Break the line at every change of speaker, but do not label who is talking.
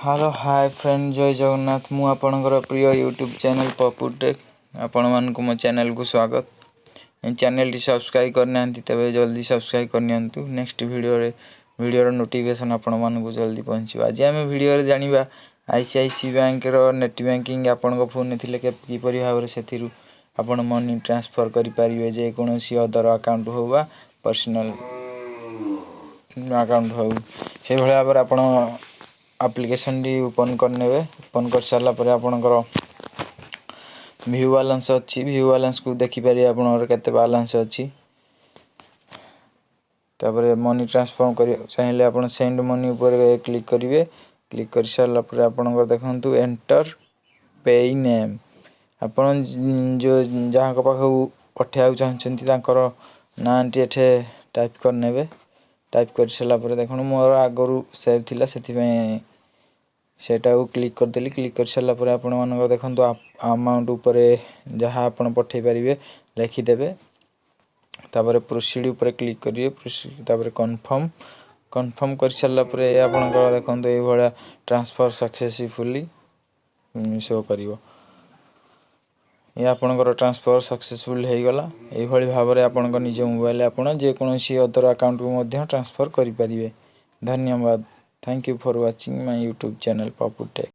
Hello hi friend जय जगन्नाथ मु आपणकर प्रिय यूट्यूब चैनल पप्पू टेक आपण मानक मो चैनल को स्वागत। चैनल टी सब्सक्राइब करना तबे जल्दी सब्सक्राइब करनियंतु। नेक्स्ट वीडियो नोटिफिकेशन आपण मानक जल्दी पहुँच। आज आम वीडियो जानिबा आईसीआईसी बैंक रो नेट बैंकिंग आपण को फोन थिले किपरि भाव से आपण मनी ट्रांसफर करि परिबे जे कोनोसी अदर अकाउंट हो बा पर्सनल अकाउंट हो से भले भाव आपण एप्लिकेशन टी ओपन करने ओपन कर सारा पर आपणकर व्यू बैलेंस अच्छी व्यू बैलेंस को देखि पारे आपनर केते बैलेंस अच्छी। तापर मनी ट्रांसफर कर चाहिए आपन सेंड मनी ऊपर क्लिक करेंगे। क्लिक कर सारा पर आपनकर देखंतु एंटर पे नेम आपन जो जहाँ को पाखु पठिया चाहछंती तांकर नांटी एठे टाइप करनेबे। टाइप कर सारा पर देखो मोर आगरू सेव थिला सेति में सेटा को क्लिक कर देली। क्लिक कर सारा पर आपण मानकर देखंतु अमाउंट ऊपर जहाँ आपण पठे परिबे लिखि देबे। तापर प्रोसीड ऊपर क्लिक करिवे प्रोसीड तापर कंफर्म कर सारा पर आपणकर देखंतु ए भला ट्रांसफर सक्सेसफुली शो करिवो। ये आपणकर ट्रांसफर सक्सेसफुल हो गला। ए भली भाव रे आपणकर निज मोबाइल आपण जे कोनोसी अदर अकाउंट को मध्य ट्रांसफर करि परिबे। धन्यवाद। Thank you for watching my YouTube channel Pappu take.